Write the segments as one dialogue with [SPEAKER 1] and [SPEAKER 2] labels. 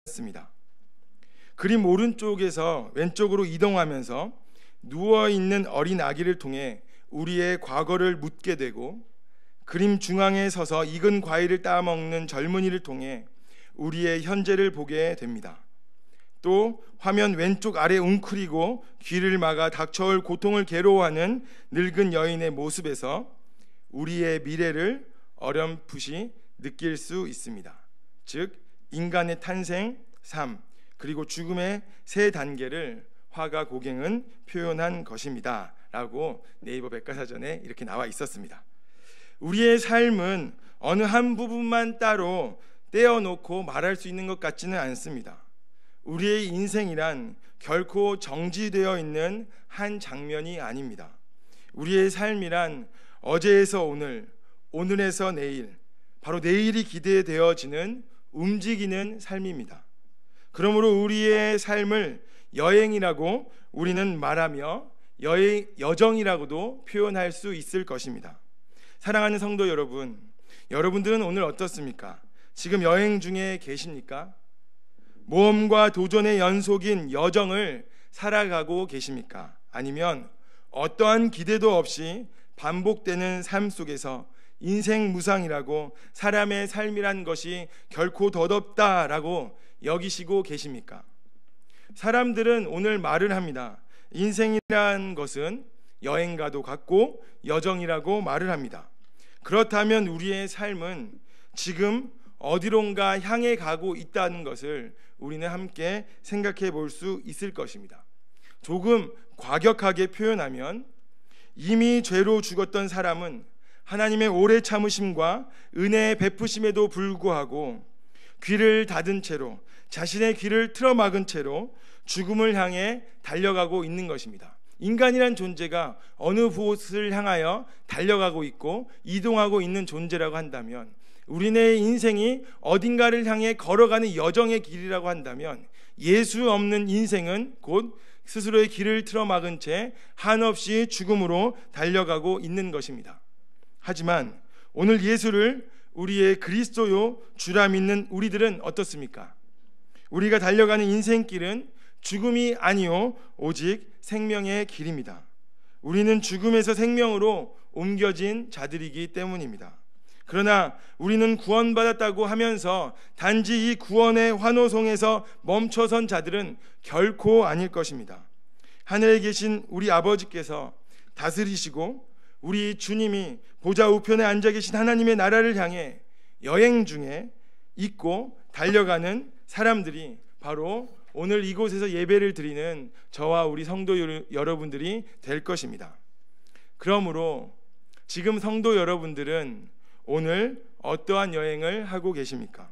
[SPEAKER 1] 습니다. 그림 오른쪽에서 왼쪽으로 이동하면서 누워있는 어린 아기를 통해 우리의 과거를 묻게 되고, 그림 중앙에 서서 익은 과일을 따먹는 젊은이를 통해 우리의 현재를 보게 됩니다. 또 화면 왼쪽 아래 웅크리고 귀를 막아 닥쳐올 고통을 괴로워하는 늙은 여인의 모습에서 우리의 미래를 어렴풋이 느낄 수 있습니다. 즉 인간의 탄생, 삶, 그리고 죽음의 세 단계를 화가 고갱은 표현한 것입니다 라고 네이버 백과사전에 이렇게 나와 있었습니다. 우리의 삶은 어느 한 부분만 따로 떼어놓고 말할 수 있는 것 같지는 않습니다. 우리의 인생이란 결코 정지되어 있는 한 장면이 아닙니다. 우리의 삶이란 어제에서 오늘, 오늘에서 내일, 바로 내일이 기대되어지는 움직이는 삶입니다. 그러므로 우리의 삶을 여행이라고 우리는 말하며 여정이라고도 표현할 수 있을 것입니다. 사랑하는 성도 여러분, 여러분들은 오늘 어떻습니까? 지금 여행 중에 계십니까? 모험과 도전의 연속인 여정을 살아가고 계십니까? 아니면 어떠한 기대도 없이 반복되는 삶 속에서 인생 무상이라고, 사람의 삶이란 것이 결코 덧없다라고 여기시고 계십니까? 사람들은 오늘 말을 합니다. 인생이란 것은 여행과도 같고 여정이라고 말을 합니다. 그렇다면 우리의 삶은 지금 어디론가 향해 가고 있다는 것을 우리는 함께 생각해 볼 수 있을 것입니다. 조금 과격하게 표현하면 이미 죄로 죽었던 사람은 하나님의 오래 참으심과 은혜의 베푸심에도 불구하고 귀를 닫은 채로, 자신의 귀를 틀어막은 채로 죽음을 향해 달려가고 있는 것입니다. 인간이란 존재가 어느 곳을 향하여 달려가고 있고 이동하고 있는 존재라고 한다면, 우리네 인생이 어딘가를 향해 걸어가는 여정의 길이라고 한다면, 예수 없는 인생은 곧 스스로의 길을 틀어막은 채 한없이 죽음으로 달려가고 있는 것입니다. 하지만 오늘 예수를 우리의 그리스도요 주라 믿는 우리들은 어떻습니까? 우리가 달려가는 인생길은 죽음이 아니요 오직 생명의 길입니다. 우리는 죽음에서 생명으로 옮겨진 자들이기 때문입니다. 그러나 우리는 구원받았다고 하면서 단지 이 구원의 환호성에서 멈춰선 자들은 결코 아닐 것입니다. 하늘에 계신 우리 아버지께서 다스리시고 우리 주님이 보좌 우편에 앉아 계신 하나님의 나라를 향해 여행 중에 있고 달려가는 사람들이 바로 오늘 이곳에서 예배를 드리는 저와 우리 성도 여러분들이 될 것입니다. 그러므로 지금 성도 여러분들은 오늘 어떠한 여행을 하고 계십니까?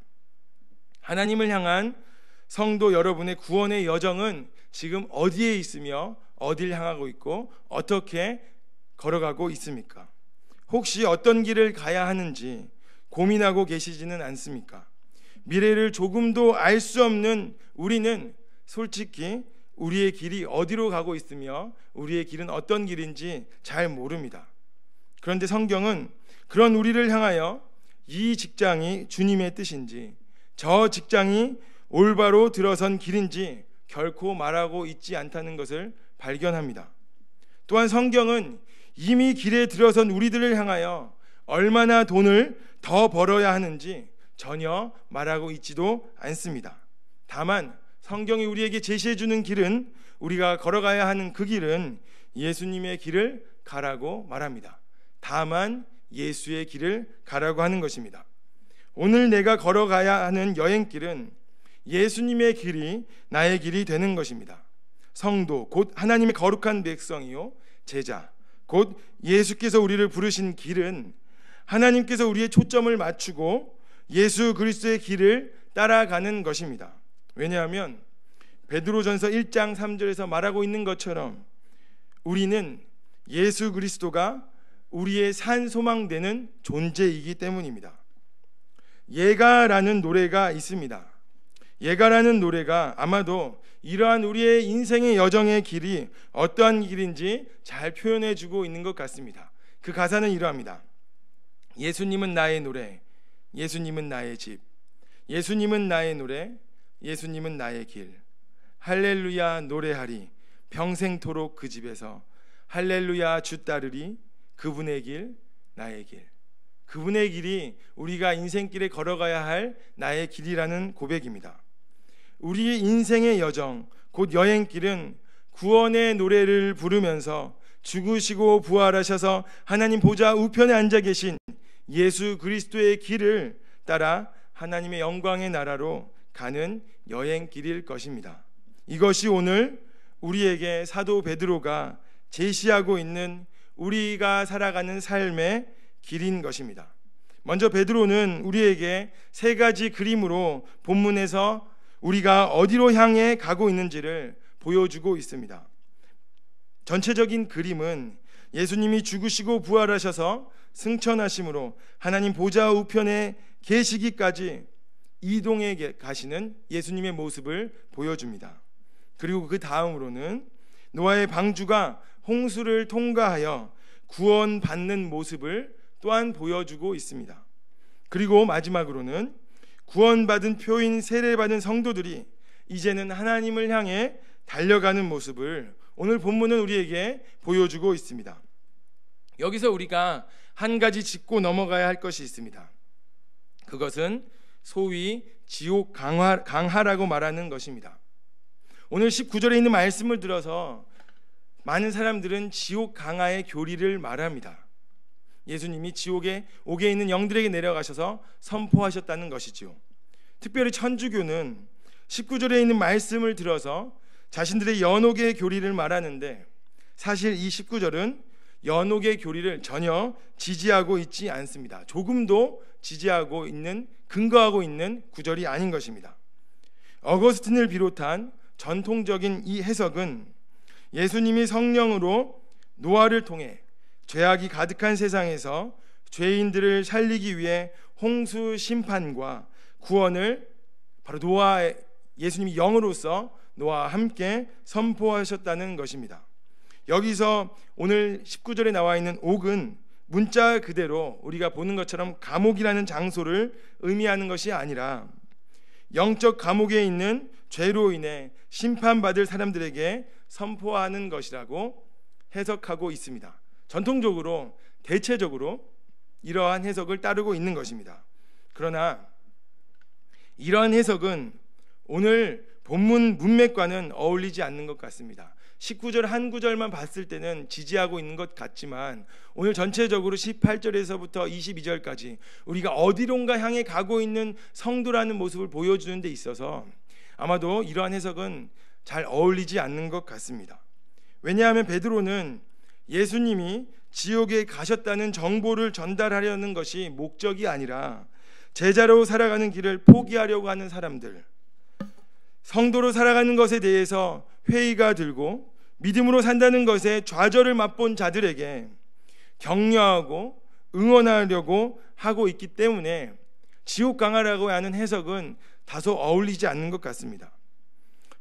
[SPEAKER 1] 하나님을 향한 성도 여러분의 구원의 여정은 지금 어디에 있으며 어딜 향하고 있고 어떻게 걸어가고 있습니까? 혹시 어떤 길을 가야 하는지 고민하고 계시지는 않습니까? 미래를 조금도 알 수 없는 우리는 솔직히 우리의 길이 어디로 가고 있으며 우리의 길은 어떤 길인지 잘 모릅니다. 그런데 성경은 그런 우리를 향하여 이 직장이 주님의 뜻인지, 저 직장이 올바로 들어선 길인지 결코 말하고 있지 않다는 것을 발견합니다. 또한 성경은 이미 길에 들어선 우리들을 향하여 얼마나 돈을 더 벌어야 하는지 전혀 말하고 있지도 않습니다. 다만 성경이 우리에게 제시해 주는 길은, 우리가 걸어가야 하는 그 길은 예수님의 길을 가라고 말합니다. 다만 예수의 길을 가라고 하는 것입니다. 오늘 내가 걸어가야 하는 여행길은 예수님의 길이 나의 길이 되는 것입니다. 성도 곧 하나님의 거룩한 백성이요 제자 곧 예수께서 우리를 부르신 길은 하나님께서 우리의 초점을 맞추고 예수 그리스도의 길을 따라가는 것입니다. 왜냐하면 베드로전서 1장 3절에서 말하고 있는 것처럼 우리는 예수 그리스도가 우리의 산 소망되는 존재이기 때문입니다. 예가라는 노래가 있습니다. 예가라는 노래가 아마도 이러한 우리의 인생의 여정의 길이 어떠한 길인지 잘 표현해주고 있는 것 같습니다. 그 가사는 이러합니다. 예수님은 나의 노래, 예수님은 나의 집, 예수님은 나의 노래, 예수님은 나의 길. 할렐루야 노래하리. 평생토록 그 집에서. 할렐루야 주 따르리. 그분의 길, 나의 길. 그분의 길이 우리가 인생길에 걸어가야 할 나의 길이라는 고백입니다. 우리의 인생의 여정, 곧 여행길은 구원의 노래를 부르면서 죽으시고 부활하셔서 하나님 보좌 우편에 앉아 계신 예수 그리스도의 길을 따라 하나님의 영광의 나라로 가는 여행길일 것입니다. 이것이 오늘 우리에게 사도 베드로가 제시하고 있는 우리가 살아가는 삶의 길인 것입니다. 먼저 베드로는 우리에게 세 가지 그림으로 본문에서 우리가 어디로 향해 가고 있는지를 보여주고 있습니다. 전체적인 그림은 예수님이 죽으시고 부활하셔서 승천하심으로 하나님 보좌 우편에 계시기까지 이동해 가시는 예수님의 모습을 보여줍니다. 그리고 그 다음으로는 노아의 방주가 홍수를 통과하여 구원받는 모습을 또한 보여주고 있습니다. 그리고 마지막으로는 구원받은 표인 세례받은 성도들이 이제는 하나님을 향해 달려가는 모습을 오늘 본문은 우리에게 보여주고 있습니다. 여기서 우리가 한 가지 짚고 넘어가야 할 것이 있습니다. 그것은 소위 지옥 강하라고 말하는 것입니다. 오늘 19절에 있는 말씀을 들어서 많은 사람들은 지옥 강하의 교리를 말합니다. 예수님이 지옥에 옥에 있는 영들에게 내려가셔서 선포하셨다는 것이죠. 특별히 천주교는 19절에 있는 말씀을 들어서 자신들의 연옥의 교리를 말하는데, 사실 이 19절은 연옥의 교리를 전혀 지지하고 있지 않습니다. 조금도 지지하고 있는, 근거하고 있는 구절이 아닌 것입니다. 어거스틴을 비롯한 전통적인 이 해석은 예수님이 성령으로 노아를 통해 죄악이 가득한 세상에서 죄인들을 살리기 위해 홍수 심판과 구원을 바로 예수님이 영으로서 노아와 함께 선포하셨다는 것입니다. 여기서 오늘 19절에 나와 있는 옥은 문자 그대로 우리가 보는 것처럼 감옥이라는 장소를 의미하는 것이 아니라 영적 감옥에 있는 죄로 인해 심판받을 사람들에게 선포하는 것이라고 해석하고 있습니다. 전통적으로 대체적으로 이러한 해석을 따르고 있는 것입니다. 그러나 이러한 해석은 오늘 본문 문맥과는 어울리지 않는 것 같습니다. 19절 한 구절만 봤을 때는 지지하고 있는 것 같지만 오늘 전체적으로 18절에서부터 22절까지 우리가 어디론가 향해 가고 있는 성도라는 모습을 보여주는 데 있어서 아마도 이러한 해석은 잘 어울리지 않는 것 같습니다. 왜냐하면 베드로는 예수님이 지옥에 가셨다는 정보를 전달하려는 것이 목적이 아니라 제자로 살아가는 길을 포기하려고 하는 사람들, 성도로 살아가는 것에 대해서 회의가 들고 믿음으로 산다는 것에 좌절을 맛본 자들에게 격려하고 응원하려고 하고 있기 때문에 지옥 강하라고 하는 해석은 다소 어울리지 않는 것 같습니다.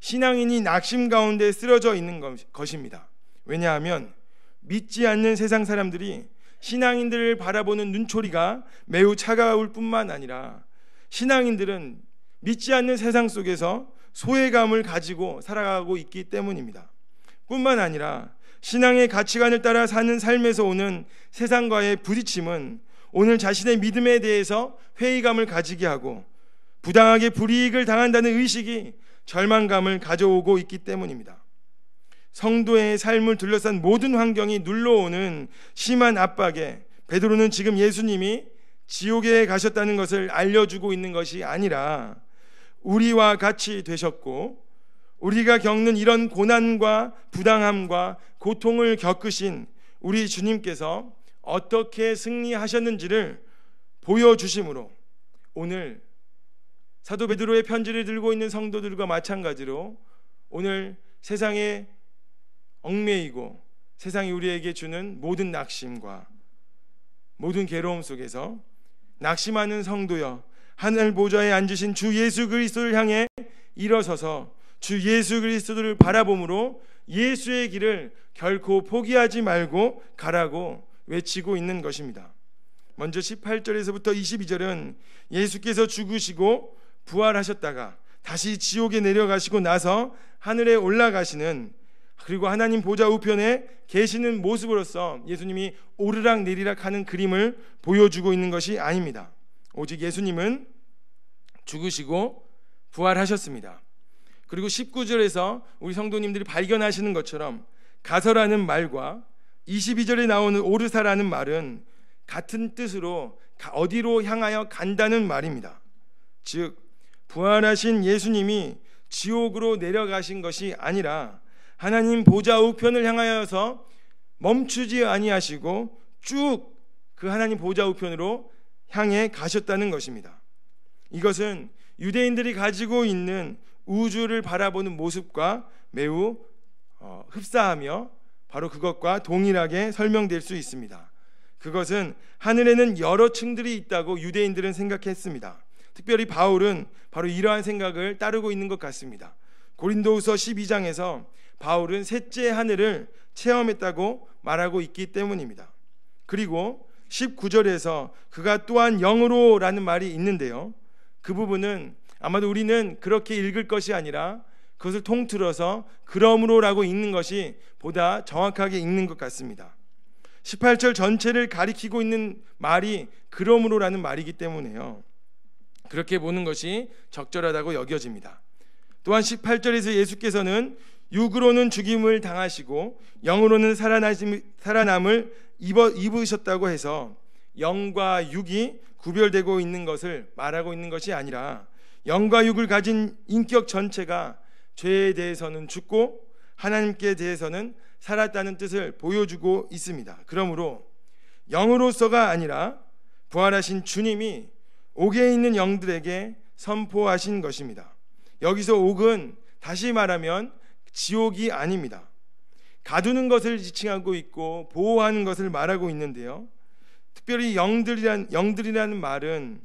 [SPEAKER 1] 신앙인이 낙심 가운데 쓰러져 있는 것입니다. 왜냐하면 믿지 않는 세상 사람들이 신앙인들을 바라보는 눈초리가 매우 차가울 뿐만 아니라 신앙인들은 믿지 않는 세상 속에서 소외감을 가지고 살아가고 있기 때문입니다. 뿐만 아니라 신앙의 가치관을 따라 사는 삶에서 오는 세상과의 부딪힘은 오늘 자신의 믿음에 대해서 회의감을 가지게 하고 부당하게 불이익을 당한다는 의식이 절망감을 가져오고 있기 때문입니다. 성도의 삶을 둘러싼 모든 환경이 눌러오는 심한 압박에 베드로는 지금 예수님이 지옥에 가셨다는 것을 알려주고 있는 것이 아니라 우리와 같이 되셨고 우리가 겪는 이런 고난과 부당함과 고통을 겪으신 우리 주님께서 어떻게 승리하셨는지를 보여주심으로 오늘 사도 베드로의 편지를 들고 있는 성도들과 마찬가지로 오늘 세상에 얽매이고 세상이 우리에게 주는 모든 낙심과 모든 괴로움 속에서 낙심하는 성도여, 하늘 보좌에 앉으신 주 예수 그리스도를 향해 일어서서 주 예수 그리스도를 바라봄으로 예수의 길을 결코 포기하지 말고 가라고 외치고 있는 것입니다. 먼저 18절에서부터 22절은 예수께서 죽으시고 부활하셨다가 다시 지옥에 내려가시고 나서 하늘에 올라가시는, 그리고 하나님 보좌 우편에 계시는 모습으로서 예수님이 오르락 내리락 하는 그림을 보여주고 있는 것이 아닙니다. 오직 예수님은 죽으시고 부활하셨습니다. 그리고 19절에서 우리 성도님들이 발견하시는 것처럼 가서라는 말과 22절에 나오는 오르사라는 말은 같은 뜻으로 어디로 향하여 간다는 말입니다. 즉 부활하신 예수님이 지옥으로 내려가신 것이 아니라 하나님 보좌 우편을 향하여서 멈추지 아니하시고 쭉 그 하나님 보좌 우편으로 향해 가셨다는 것입니다. 이것은 유대인들이 가지고 있는 우주를 바라보는 모습과 매우 흡사하며 바로 그것과 동일하게 설명될 수 있습니다. 그것은 하늘에는 여러 층들이 있다고 유대인들은 생각했습니다. 특별히 바울은 바로 이러한 생각을 따르고 있는 것 같습니다. 고린도후서 12장에서 바울은 셋째 하늘을 체험했다고 말하고 있기 때문입니다. 그리고 19절에서 그가 또한 영으로라는 말이 있는데요, 그 부분은 아마도 우리는 그렇게 읽을 것이 아니라 그것을 통틀어서 그러므로라고 읽는 것이 보다 정확하게 읽는 것 같습니다. 18절 전체를 가리키고 있는 말이 그러므로라는 말이기 때문에요, 그렇게 보는 것이 적절하다고 여겨집니다. 또한 18절에서 예수께서는 육으로는 죽임을 당하시고 영으로는 살아남을 입으셨다고 해서 영과 육이 구별되고 있는 것을 말하고 있는 것이 아니라 영과 육을 가진 인격 전체가 죄에 대해서는 죽고 하나님께 대해서는 살았다는 뜻을 보여주고 있습니다. 그러므로 영으로서가 아니라 부활하신 주님이 옥에 있는 영들에게 선포하신 것입니다. 여기서 옥은 다시 말하면 지옥이 아닙니다. 가두는 것을 지칭하고 있고 보호하는 것을 말하고 있는데요, 특별히 영들이라는 말은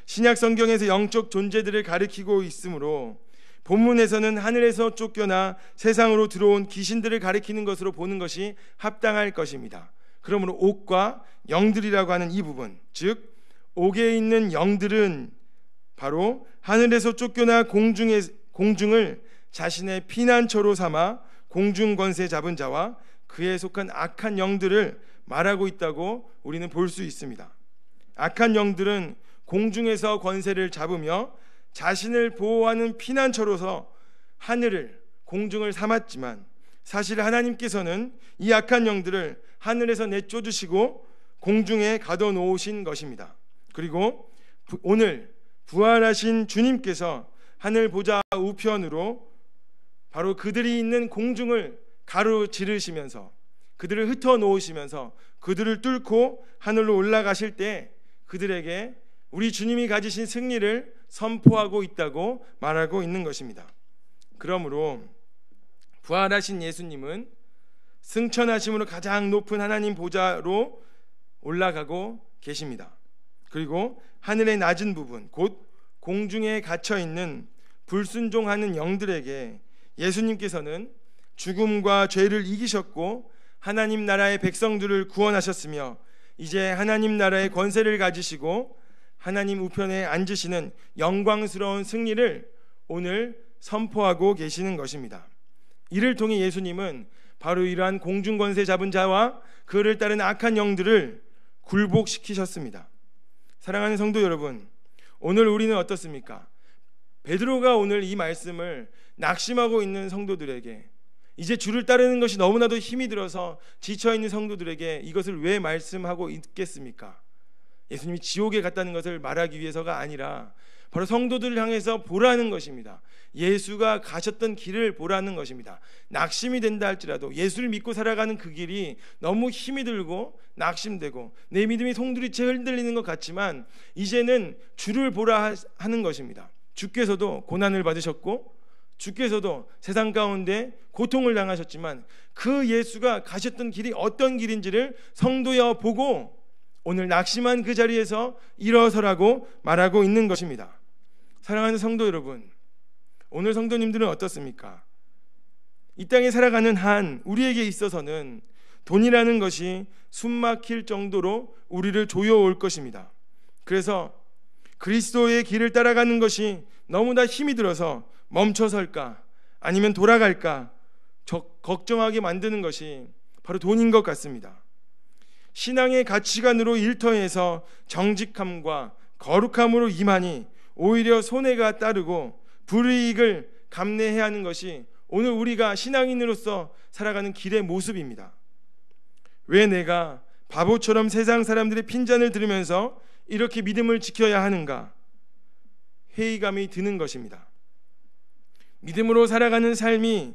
[SPEAKER 1] 신약 성경에서 영적 존재들을 가리키고 있으므로 본문에서는 하늘에서 쫓겨나 세상으로 들어온 귀신들을 가리키는 것으로 보는 것이 합당할 것입니다. 그러므로 옥과 영들이라고 하는 이 부분, 즉 옥에 있는 영들은 바로 하늘에서 쫓겨나 공중을 자신의 피난처로 삼아 공중 권세 잡은 자와 그에 속한 악한 영들을 말하고 있다고 우리는 볼 수 있습니다. 악한 영들은 공중에서 권세를 잡으며 자신을 보호하는 피난처로서 하늘을, 공중을 삼았지만 사실 하나님께서는 이 악한 영들을 하늘에서 내쫓으시고 공중에 가둬놓으신 것입니다. 그리고 오늘 부활하신 주님께서 하늘 보좌 우편으로 바로 그들이 있는 공중을 가로지르시면서 그들을 흩어놓으시면서 그들을 뚫고 하늘로 올라가실 때 그들에게 우리 주님이 가지신 승리를 선포하고 있다고 말하고 있는 것입니다. 그러므로 부활하신 예수님은 승천하심으로 가장 높은 하나님 보좌로 올라가고 계십니다. 그리고 하늘의 낮은 부분, 곧 공중에 갇혀있는 불순종하는 영들에게 예수님께서는 죽음과 죄를 이기셨고 하나님 나라의 백성들을 구원하셨으며 이제 하나님 나라의 권세를 가지시고 하나님 우편에 앉으시는 영광스러운 승리를 오늘 선포하고 계시는 것입니다. 이를 통해 예수님은 바로 이러한 공중 권세 잡은 자와 그를 따른 악한 영들을 굴복시키셨습니다. 사랑하는 성도 여러분, 오늘 우리는 어떻습니까? 베드로가 오늘 이 말씀을 낙심하고 있는 성도들에게, 이제 주를 따르는 것이 너무나도 힘이 들어서 지쳐있는 성도들에게 이것을 왜 말씀하고 있겠습니까? 예수님이 지옥에 갔다는 것을 말하기 위해서가 아니라 바로 성도들을 향해서 보라는 것입니다. 예수가 가셨던 길을 보라는 것입니다. 낙심이 된다 할지라도 예수를 믿고 살아가는 그 길이 너무 힘이 들고 낙심되고 내 믿음이 송두리째 흔들리는 것 같지만 이제는 주를 보라 하는 것입니다. 주께서도 고난을 받으셨고 주께서도 세상 가운데 고통을 당하셨지만 그 예수가 가셨던 길이 어떤 길인지를 성도여 보고 오늘 낙심한 그 자리에서 일어서라고 말하고 있는 것입니다. 사랑하는 성도 여러분, 오늘 성도님들은 어떻습니까? 이 땅에 살아가는 한 우리에게 있어서는 돈이라는 것이 숨막힐 정도로 우리를 조여올 것입니다. 그래서 그리스도의 길을 따라가는 것이 너무나 힘이 들어서 멈춰설까 아니면 돌아갈까 걱정하게 만드는 것이 바로 돈인 것 같습니다. 신앙의 가치관으로 일터에서 정직함과 거룩함으로 임하니 오히려 손해가 따르고 불이익을 감내해야 하는 것이 오늘 우리가 신앙인으로서 살아가는 길의 모습입니다. 왜 내가 바보처럼 세상 사람들의 핀잔을 들으면서 이렇게 믿음을 지켜야 하는가? 회의감이 드는 것입니다. 믿음으로 살아가는 삶이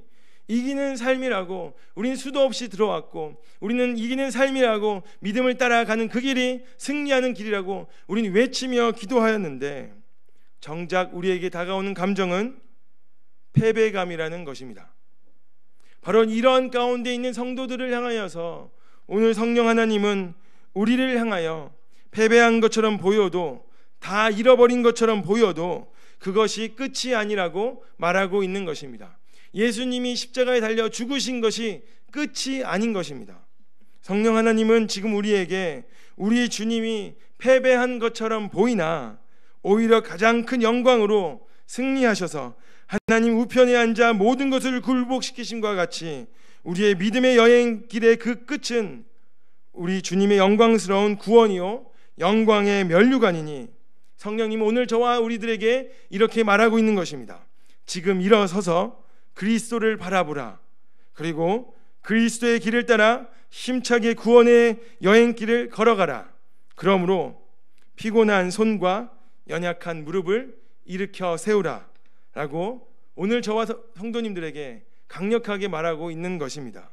[SPEAKER 1] 이기는 삶이라고 우리는 수도 없이 들어왔고, 우리는 이기는 삶이라고 믿음을 따라가는 그 길이 승리하는 길이라고 우리는 외치며 기도하였는데, 정작 우리에게 다가오는 감정은 패배감이라는 것입니다. 바로 이런 가운데 있는 성도들을 향하여서 오늘 성령 하나님은 우리를 향하여 패배한 것처럼 보여도, 다 잃어버린 것처럼 보여도 그것이 끝이 아니라고 말하고 있는 것입니다. 예수님이 십자가에 달려 죽으신 것이 끝이 아닌 것입니다. 성령 하나님은 지금 우리에게 우리 주님이 패배한 것처럼 보이나 오히려 가장 큰 영광으로 승리하셔서 하나님 우편에 앉아 모든 것을 굴복시키심과 같이 우리의 믿음의 여행길의 그 끝은 우리 주님의 영광스러운 구원이요 영광의 면류관이니, 성령님 오늘 저와 우리들에게 이렇게 말하고 있는 것입니다. 지금 일어서서 그리스도를 바라보라. 그리고 그리스도의 길을 따라 힘차게 구원의 여행길을 걸어가라. 그러므로 피곤한 손과 연약한 무릎을 일으켜 세우라 라고 오늘 저와 성도님들에게 강력하게 말하고 있는 것입니다.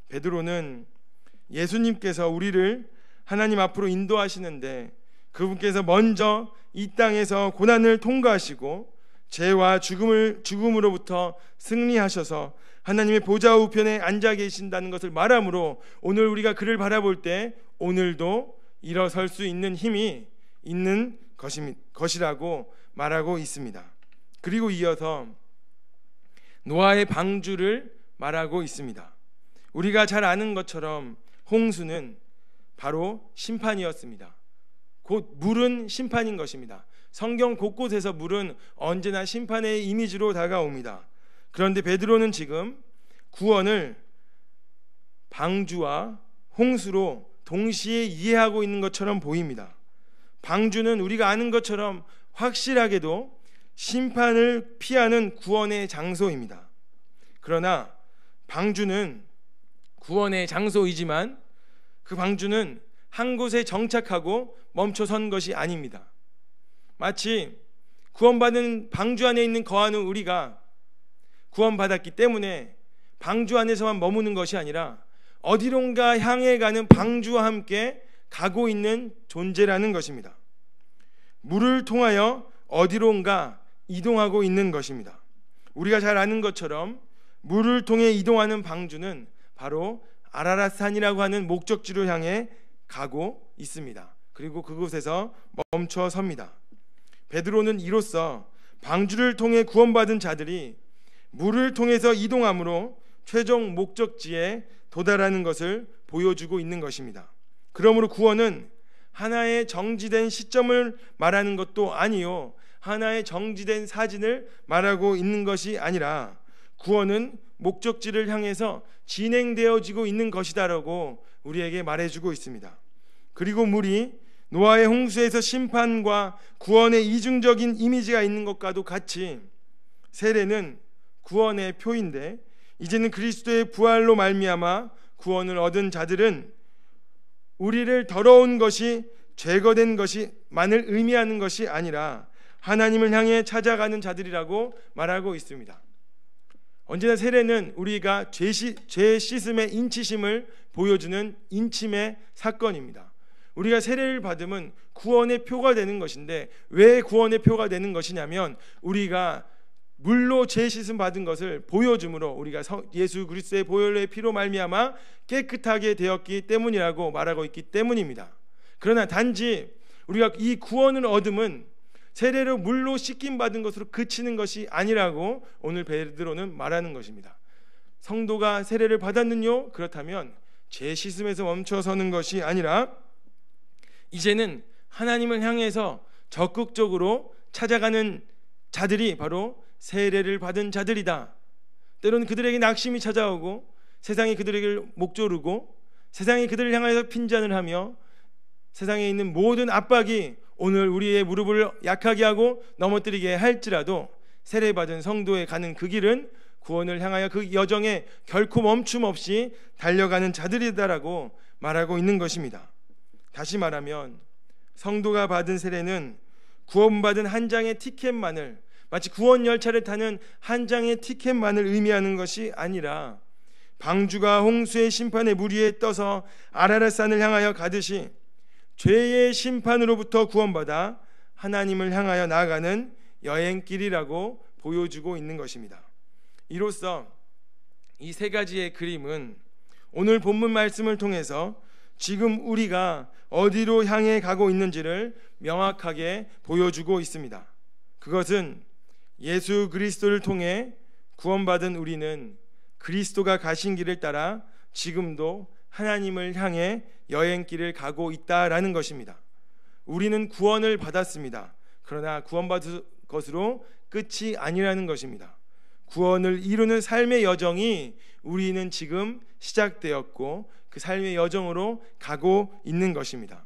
[SPEAKER 1] 베드로는 예수님께서 우리를 하나님 앞으로 인도하시는데 그분께서 먼저 이 땅에서 고난을 통과하시고 죄와 죽음으로부터 승리하셔서 하나님의 보좌 우편에 앉아 계신다는 것을 말하므로 오늘 우리가 그를 바라볼 때 오늘도 일어설 수 있는 힘이 있는 것이라고 말하고 있습니다. 그리고 이어서 노아의 방주를 말하고 있습니다. 우리가 잘 아는 것처럼 홍수는 바로 심판이었습니다. 곧 물은 심판인 것입니다. 성경 곳곳에서 물은 언제나 심판의 이미지로 다가옵니다. 그런데 베드로는 지금 구원을 방주와 홍수로 동시에 이해하고 있는 것처럼 보입니다. 방주는 우리가 아는 것처럼 확실하게도 심판을 피하는 구원의 장소입니다. 그러나 방주는 구원의 장소이지만 그 방주는 한 곳에 정착하고 멈춰선 것이 아닙니다. 마치 구원받은 방주 안에 있는 거하는 우리가 구원받았기 때문에 방주 안에서만 머무는 것이 아니라 어디론가 향해 가는 방주와 함께 가고 있는 존재라는 것입니다. 물을 통하여 어디론가 이동하고 있는 것입니다. 우리가 잘 아는 것처럼 물을 통해 이동하는 방주는 바로 아라랏산이라고 하는 목적지를 향해 가고 있습니다. 그리고 그곳에서 멈춰 섭니다. 베드로는 이로써 방주를 통해 구원받은 자들이 물을 통해서 이동함으로 최종 목적지에 도달하는 것을 보여주고 있는 것입니다. 그러므로 구원은 하나의 정지된 시점을 말하는 것도 아니요, 하나의 정지된 사진을 말하고 있는 것이 아니라 구원은 목적지를 향해서 진행되어지고 있는 것이다라고 우리에게 말해주고 있습니다. 그리고 물이 노아의 홍수에서 심판과 구원의 이중적인 이미지가 있는 것과도 같이 세례는 구원의 표인데, 이제는 그리스도의 부활로 말미암아 구원을 얻은 자들은 우리를 더러운 것이 제거된 것이만을 의미하는 것이 아니라 하나님을 향해 찾아가는 자들이라고 말하고 있습니다. 언제나 세례는 우리가 죄 씻음의 인치심을 보여주는 인침의 사건입니다. 우리가 세례를 받으면 구원의 표가 되는 것인데, 왜 구원의 표가 되는 것이냐면 우리가 물로 죄 씻음 받은 것을 보여줌으로 우리가 예수 그리스도의 보혈의 피로 말미암아 깨끗하게 되었기 때문이라고 말하고 있기 때문입니다. 그러나 단지 우리가 이 구원을 얻음은 세례로 물로 씻김 받은 것으로 그치는 것이 아니라고 오늘 베드로는 말하는 것입니다. 성도가 세례를 받았는요? 그렇다면 죄 씻음에서 멈춰서는 것이 아니라 이제는 하나님을 향해서 적극적으로 찾아가는 자들이 바로 세례를 받은 자들이다. 때로는 그들에게 낙심이 찾아오고 세상이 그들에게 목조르고 세상이 그들을 향해서 핀잔을 하며 세상에 있는 모든 압박이 오늘 우리의 무릎을 약하게 하고 넘어뜨리게 할지라도 세례받은 성도의 가는 그 길은 구원을 향하여 그 여정에 결코 멈춤 없이 달려가는 자들이다라고 말하고 있는 것입니다. 다시 말하면 성도가 받은 세례는 구원받은 한 장의 티켓만을, 마치 구원 열차를 타는 한 장의 티켓만을 의미하는 것이 아니라 방주가 홍수의 심판의 물 위에 떠서 아라랏산을 향하여 가듯이 죄의 심판으로부터 구원받아 하나님을 향하여 나아가는 여행길이라고 보여주고 있는 것입니다. 이로써 이 세 가지의 그림은 오늘 본문 말씀을 통해서 지금 우리가 어디로 향해 가고 있는지를 명확하게 보여주고 있습니다. 그것은 예수 그리스도를 통해 구원받은 우리는 그리스도가 가신 길을 따라 지금도 하나님을 향해 여행길을 가고 있다라는 것입니다. 우리는 구원을 받았습니다. 그러나 구원받은 것으로 끝이 아니라는 것입니다. 구원을 이루는 삶의 여정이 우리는 지금 시작되었고 그 삶의 여정으로 가고 있는 것입니다.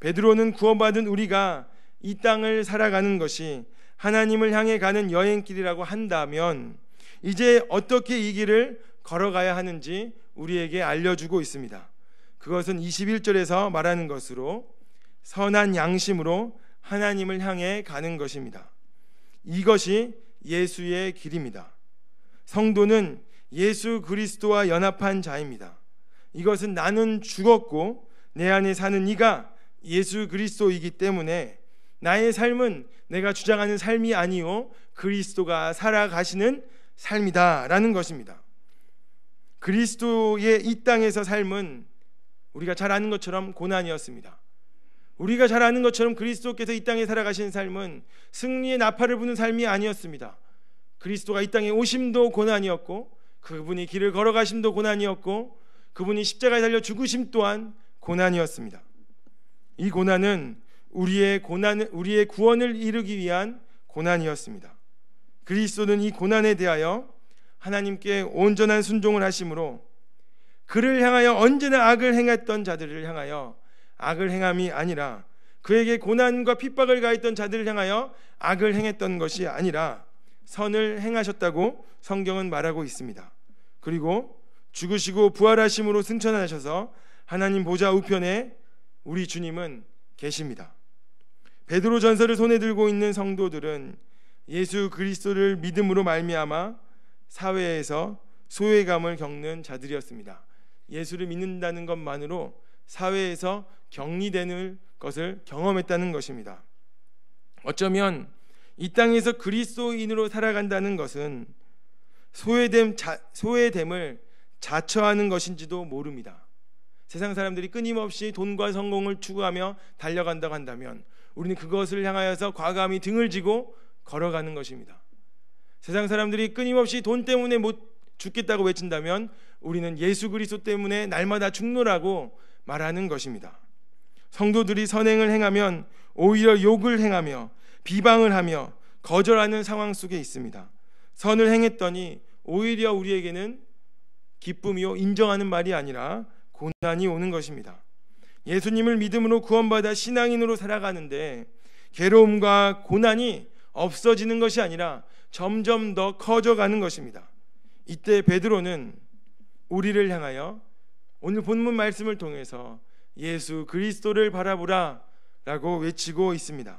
[SPEAKER 1] 베드로는 구원받은 우리가 이 땅을 살아가는 것이 하나님을 향해 가는 여행길이라고 한다면 이제 어떻게 이 길을 걸어가야 하는지 우리에게 알려주고 있습니다. 그것은 21절에서 말하는 것으로 선한 양심으로 하나님을 향해 가는 것입니다. 이것이 예수의 길입니다. 성도는 예수 그리스도와 연합한 자입니다. 이것은 나는 죽었고 내 안에 사는 이가 예수 그리스도이기 때문에 나의 삶은 내가 주장하는 삶이 아니요 그리스도가 살아가시는 삶이다라는 것입니다. 그리스도의 이 땅에서 삶은 우리가 잘 아는 것처럼 고난이었습니다. 우리가 잘 아는 것처럼 그리스도께서 이 땅에 살아가신 삶은 승리의 나팔을 부는 삶이 아니었습니다. 그리스도가 이 땅에 오심도 고난이었고 그분이 길을 걸어가심도 고난이었고 그분이 십자가에 달려 죽으심 또한 고난이었습니다. 이 고난은 우리의 구원을 이루기 위한 고난이었습니다. 그리스도는 이 고난에 대하여 하나님께 온전한 순종을 하심으로 그를 향하여 언제나 악을 행했던 자들을 향하여 악을 행함이 아니라 그에게 고난과 핍박을 가했던 자들을 향하여 악을 행했던 것이 아니라 선을 행하셨다고 성경은 말하고 있습니다. 그리고 죽으시고 부활하심으로 승천하셔서 하나님 보좌 우편에 우리 주님은 계십니다. 베드로 전서를 손에 들고 있는 성도들은 예수 그리스도를 믿음으로 말미암아 사회에서 소외감을 겪는 자들이었습니다. 예수를 믿는다는 것만으로 사회에서 격리되는 것을 경험했다는 것입니다. 어쩌면 이 땅에서 그리스도인으로 살아간다는 것은 소외됨을 자처하는 것인지도 모릅니다. 세상 사람들이 끊임없이 돈과 성공을 추구하며 달려간다고 한다면 우리는 그것을 향하여서 과감히 등을 지고 걸어가는 것입니다. 세상 사람들이 끊임없이 돈 때문에 못 죽겠다고 외친다면 우리는 예수 그리스도 때문에 날마다 죽노라고 말하는 것입니다. 성도들이 선행을 행하면 오히려 욕을 행하며 비방을 하며 거절하는 상황 속에 있습니다. 선을 행했더니 오히려 우리에게는 기쁨이요 인정하는 말이 아니라 고난이 오는 것입니다. 예수님을 믿음으로 구원받아 신앙인으로 살아가는데 괴로움과 고난이 없어지는 것이 아니라 점점 더 커져가는 것입니다. 이때 베드로는 우리를 향하여 오늘 본문 말씀을 통해서 예수 그리스도를 바라보라 라고 외치고 있습니다.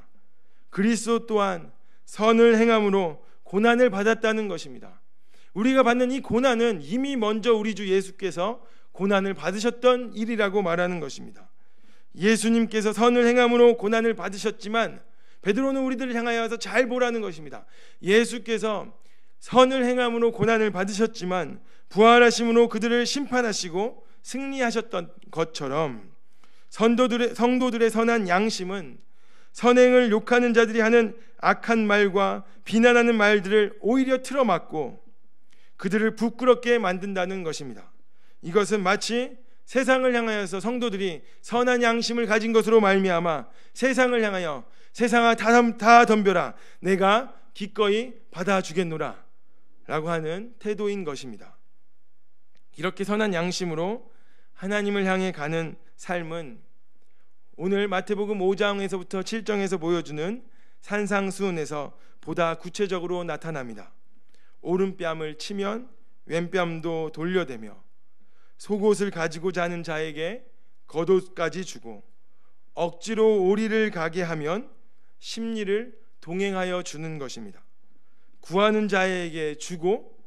[SPEAKER 1] 그리스도 또한 선을 행함으로 고난을 받았다는 것입니다. 우리가 받는 이 고난은 이미 먼저 우리 주 예수께서 고난을 받으셨던 일이라고 말하는 것입니다. 예수님께서 선을 행함으로 고난을 받으셨지만 베드로는 우리들을 향하여서 잘 보라는 것입니다. 예수께서 선을 행함으로 고난을 받으셨지만 부활하심으로 그들을 심판하시고 승리하셨던 것처럼 성도들의 선한 양심은 선행을 욕하는 자들이 하는 악한 말과 비난하는 말들을 오히려 틀어막고 그들을 부끄럽게 만든다는 것입니다. 이것은 마치 세상을 향하여서 성도들이 선한 양심을 가진 것으로 말미암아 세상을 향하여 세상아 다 덤벼라 내가 기꺼이 받아주겠노라 라고 하는 태도인 것입니다. 이렇게 선한 양심으로 하나님을 향해 가는 삶은 오늘 마태복음 5장에서부터 7장에서 보여주는 산상수훈에서 보다 구체적으로 나타납니다. 오른뺨을 치면 왼뺨도 돌려대며 속옷을 가지고 자는 자에게 겉옷까지 주고 억지로 오리를 가게 하면 심리를 동행하여 주는 것입니다. 구하는 자에게 주고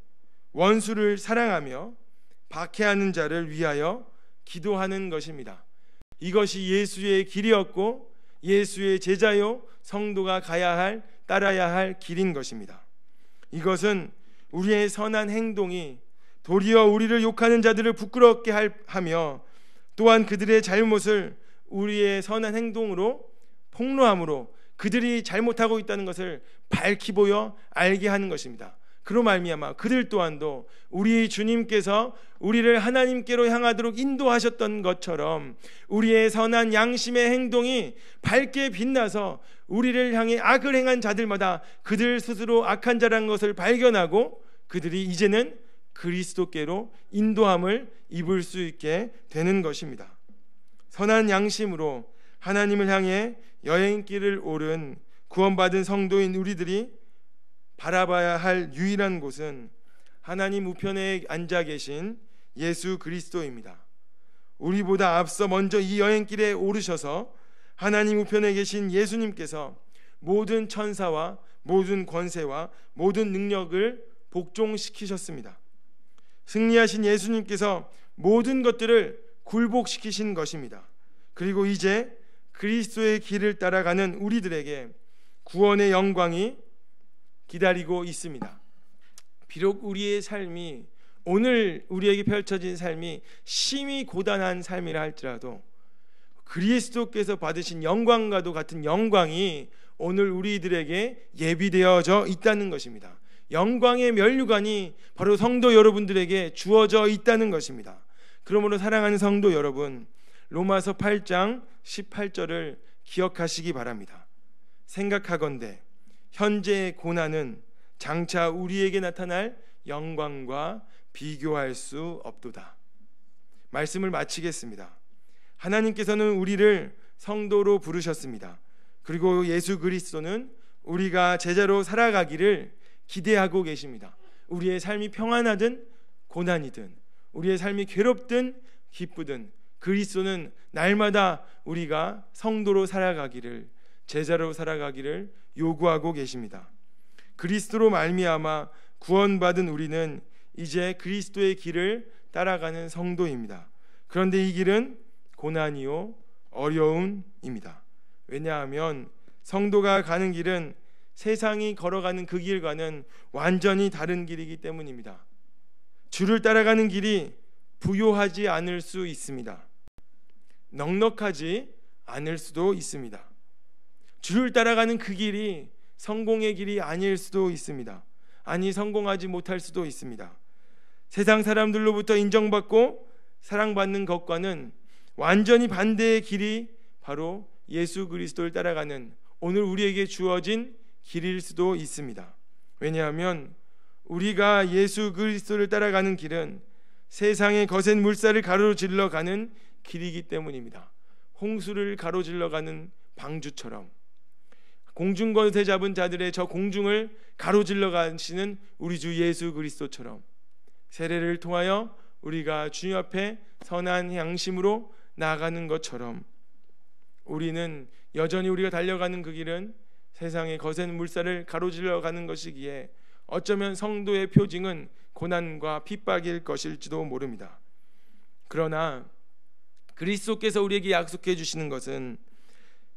[SPEAKER 1] 원수를 사랑하며 박해하는 자를 위하여 기도하는 것입니다. 이것이 예수의 길이었고 예수의 제자요 성도가 가야 할, 따라야 할 길인 것입니다. 이것은 우리의 선한 행동이 도리어 우리를 욕하는 자들을 부끄럽게 하며 또한 그들의 잘못을 우리의 선한 행동으로 폭로함으로 그들이 잘못하고 있다는 것을 밝히 보여 알게 하는 것입니다. 그로 말미암아 그들 또한도 우리 주님께서 우리를 하나님께로 향하도록 인도하셨던 것처럼 우리의 선한 양심의 행동이 밝게 빛나서 우리를 향해 악을 행한 자들마다 그들 스스로 악한 자라는 것을 발견하고 그들이 이제는 그리스도께로 인도함을 입을 수 있게 되는 것입니다. 선한 양심으로 하나님을 향해 여행길을 오른 구원받은 성도인 우리들이 바라봐야 할 유일한 곳은 하나님 우편에 앉아 계신 예수 그리스도입니다. 우리보다 앞서 먼저 이 여행길에 오르셔서 하나님 우편에 계신 예수님께서 모든 천사와 모든 권세와 모든 능력을 복종시키셨습니다. 승리하신 예수님께서 모든 것들을 굴복시키신 것입니다. 그리고 이제 그리스도의 길을 따라가는 우리들에게 구원의 영광이 기다리고 있습니다. 비록 우리의 삶이 오늘 우리에게 펼쳐진 삶이 심히 고단한 삶이라 할지라도 그리스도께서 받으신 영광과도 같은 영광이 오늘 우리들에게 예비되어져 있다는 것입니다. 영광의 면류관이 바로 성도 여러분들에게 주어져 있다는 것입니다. 그러므로 사랑하는 성도 여러분, 로마서 8장 18절을 기억하시기 바랍니다. 생각하건대 현재의 고난은 장차 우리에게 나타날 영광과 비교할 수 없도다. 말씀을 마치겠습니다. 하나님께서는 우리를 성도로 부르셨습니다. 그리고 예수 그리스도는 우리가 제자로 살아가기를 기대하고 계십니다. 우리의 삶이 평안하든 고난이든 우리의 삶이 괴롭든 기쁘든 그리스도는 날마다 우리가 성도로 살아가기를, 제자로 살아가기를 요구하고 계십니다. 그리스도로 말미암아 구원받은 우리는 이제 그리스도의 길을 따라가는 성도입니다. 그런데 이 길은 고난이요 어려움입니다. 왜냐하면 성도가 가는 길은 세상이 걸어가는 그 길과는 완전히 다른 길이기 때문입니다. 주를 따라가는 길이 부요하지 않을 수 있습니다. 넉넉하지 않을 수도 있습니다. 주를 따라가는 그 길이 성공의 길이 아닐 수도 있습니다. 아니, 성공하지 못할 수도 있습니다. 세상 사람들로부터 인정받고 사랑받는 것과는 완전히 반대의 길이 바로 예수 그리스도를 따라가는 오늘 우리에게 주어진 길일 수도 있습니다. 왜냐하면 우리가 예수 그리스도를 따라가는 길은 세상의 거센 물살을 가로질러 가는 길이기 때문입니다. 홍수를 가로질러 가는 방주처럼 공중권세 잡은 자들의 저 공중을 가로질러 가시는 우리 주 예수 그리스도처럼 세례를 통하여 우리가 주님 앞에 선한 양심으로 나아가는 것처럼 우리는 여전히 우리가 달려가는 그 길은 세상의 거센 물살을 가로질러 가는 것이기에 어쩌면 성도의 표징은 고난과 핍박일 것일지도 모릅니다. 그러나 그리스도께서 우리에게 약속해 주시는 것은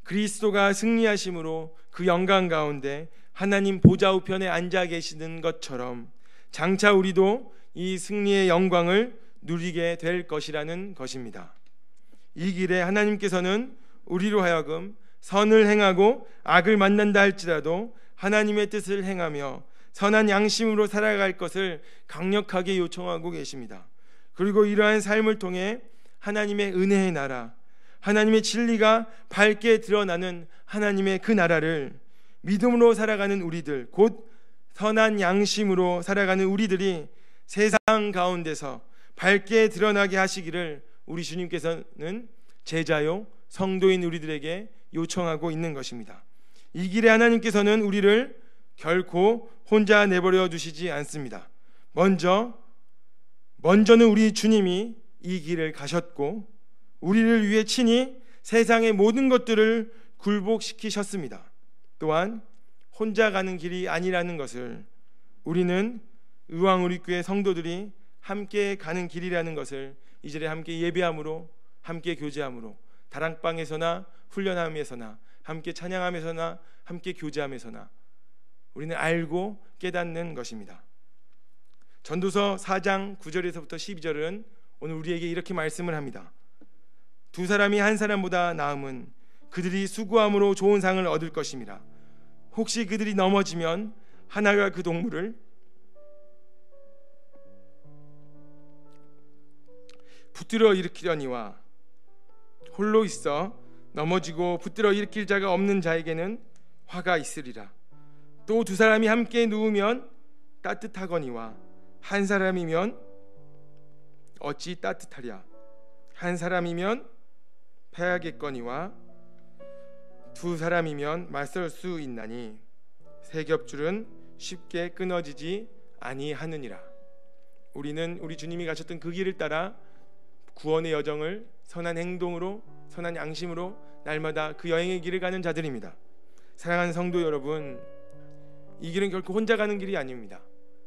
[SPEAKER 1] 그리스도가 승리하심으로 그 영광 가운데 하나님 보좌 우편에 앉아 계시는 것처럼 장차 우리도 이 승리의 영광을 누리게 될 것이라는 것입니다. 이 길에 하나님께서는 우리로 하여금 선을 행하고 악을 만난다 할지라도 하나님의 뜻을 행하며 선한 양심으로 살아갈 것을 강력하게 요청하고 계십니다. 그리고 이러한 삶을 통해 하나님의 은혜의 나라, 하나님의 진리가 밝게 드러나는 하나님의 그 나라를 믿음으로 살아가는 우리들, 곧 선한 양심으로 살아가는 우리들이 세상 가운데서 밝게 드러나게 하시기를 우리 주님께서는 제자요 성도인 우리들에게 요청하고 있는 것입니다. 이 길에 하나님께서는 우리를 결코 혼자 내버려 두시지 않습니다. 먼저는 우리 주님이 이 길을 가셨고 우리를 위해 친히 세상의 모든 것들을 굴복시키셨습니다. 또한 혼자 가는 길이 아니라는 것을, 우리는 의왕우리교회 성도들이 함께 가는 길이라는 것을 이제에 함께 예배함으로, 함께 교제함으로, 다락방에서나 훈련함에서나, 함께 찬양함에서나, 함께 교제함에서나 우리는 알고 깨닫는 것입니다. 전도서 4장 9절에서부터 12절은 오늘 우리에게 이렇게 말씀을 합니다. 두 사람이 한 사람보다 나음은 그들이 수고함으로 좋은 상을 얻을 것임이라. 혹시 그들이 넘어지면 하나가 그 동물을 붙들어 일으키려니와 홀로 있어 넘어지고 붙들어 일으킬 자가 없는 자에게는 화가 있으리라. 또 두 사람이 함께 누우면 따뜻하거니와 한 사람이면 어찌 따뜻하랴. 한 사람이면 패하겠거니와 두 사람이면 맞설 수 있나니 세 겹줄은 쉽게 끊어지지 아니하느니라. 우리는 우리 주님이 가셨던 그 길을 따라 구원의 여정을 선한 행동으로, 선한 양심으로 날마다 그 여행의 길을 가는 자들입니다. 사랑하는 성도 여러분, 이 길은 결코 혼자 가는 길이 아닙니다.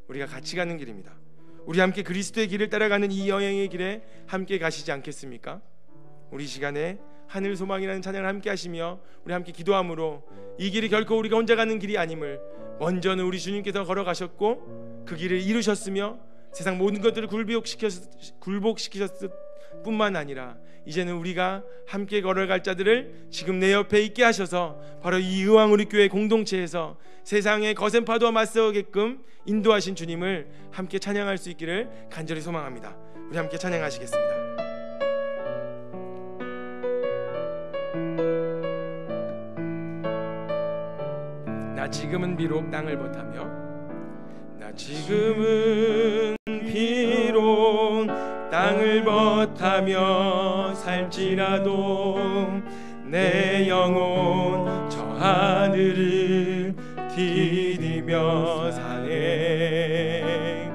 [SPEAKER 1] 우리가 같이 가는 길입니다. 우리 함께 그리스도의 길을 따라가는 이 여행의 길에 함께 가시지 않겠습니까? 우리 시간에 하늘 소망이라는 찬양을 함께 하시며 우리 함께 기도함으로 이 길이 결코 우리가 혼자 가는 길이 아님을 먼저는 우리 주님께서 걸어가셨고 그 길을 이루셨으며 세상 모든 것들을 굴복시키셨을 뿐만 아니라 이제는 우리가 함께 걸어갈 자들을 지금 내 옆에 있게 하셔서 바로 이 의왕우리교회 공동체에서 세상의 거센 파도와 맞서게끔 인도하신 주님을 함께 찬양할 수 있기를 간절히 소망합니다. 우리 함께 찬양하시겠습니다. 나 지금은 비록 땅을 버타며, 나 지금은 비록 땅을 버타며 살지라도 내 영혼 저 하늘을 디디며 사네.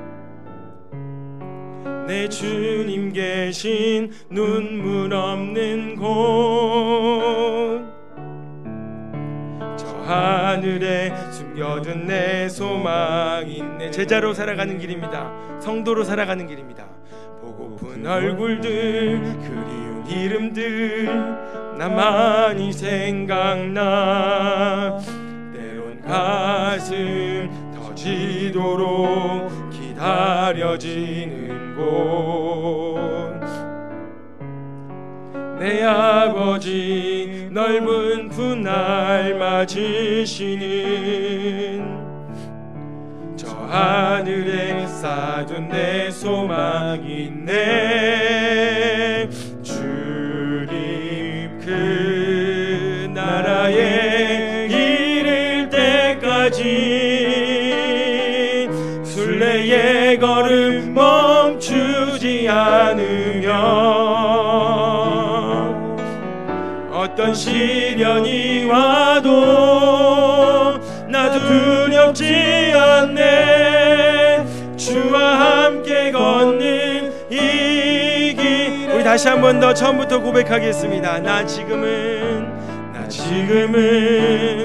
[SPEAKER 1] 내 주님 계신 눈물 없는 곳, 저 하늘에 숨겨둔 내 소망이 내 제자로 살아가는 길입니다. 성도로 살아가는 길입니다. 보고픈 얼굴들, 그리운 이름들 나만이 생각나. 때론 가슴 터지도록 기다려지는 곳, 내 아버지 넓은 분할 맞으시는 저 하늘에 쌓아둔 내 소망이 있네. 주님 그 나라에 이를 때까지 순례의 걸음 멈추지 않으며 어떤 시련이 와도 나도 두렵지 않네. 주와 함께 걷는 이 길. 우리 다시 한 번 더 처음부터 고백하겠습니다. 나 지금은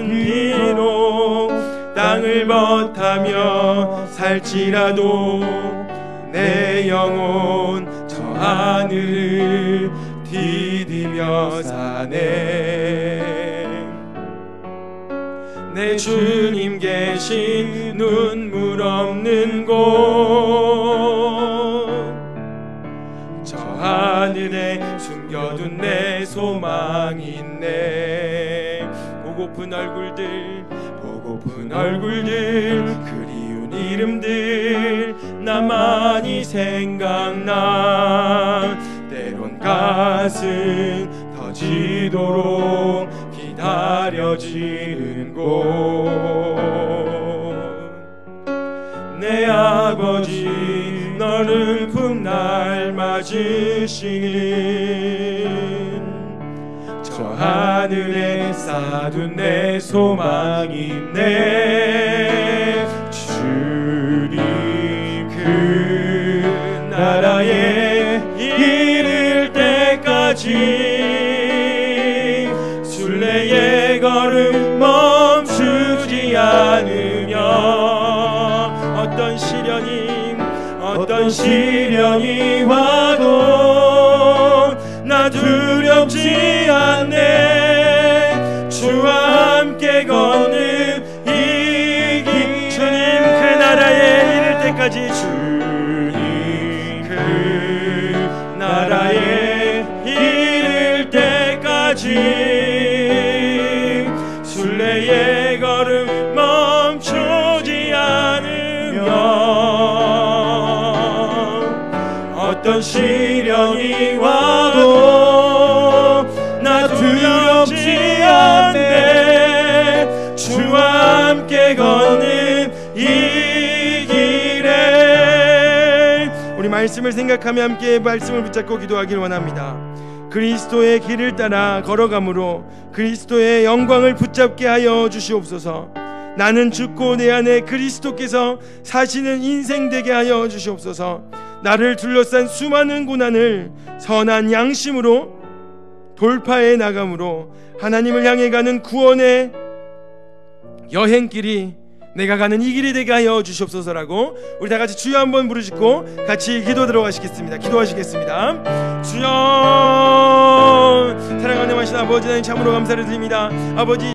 [SPEAKER 1] 비록 땅을 버타며 살지라도 내 영혼 저 하늘을 디디며 사네. 내 주님 계신 눈물 없는 곳, 저 하늘에 숨겨둔 내 소망이 있네. 보고픈 얼굴들 그리운 이름들 나만이 생각나. 때론 가슴 터지도록 기다려지는 곳, 내 아버지 너는 훗날 맞으시는 저 하늘에 쌓아둔 내 소망이 있네. 주님 그 나라에 이를 때까지 순례의 걸음 멈추지 않으며 어떤 시련이 와도 나 두렵지 않네. 주와 함께 걷는 이 길 주님 그 나라에 이를 때까지 주님 그 나라에 이를 때까지 순례의 걸음 멈추지 않으며 어떤 시련이 와도 나 두렵지 않네. 주와 함께 걷는 이 길에 우리 말씀을 생각하며 함께 말씀을 붙잡고 기도하길 원합니다. 그리스도의 길을 따라 걸어가므로 그리스도의 영광을 붙잡게 하여 주시옵소서. 나는 죽고 내 안에 그리스도께서 사시는 인생 되게 하여 주시옵소서. 나를 둘러싼 수많은 고난을 선한 양심으로 돌파해 나감으로 하나님을 향해 가는 구원의 여행길이 내가 가는 이 길이 되게 하여 주시옵소서라고 우리 다 같이 주여 한번 부르짖고 같이 기도 들어가시겠습니다. 기도하시겠습니다. 주여, 사랑하는 하신 아버지 하나님 참으로 감사를 드립니다. 아버지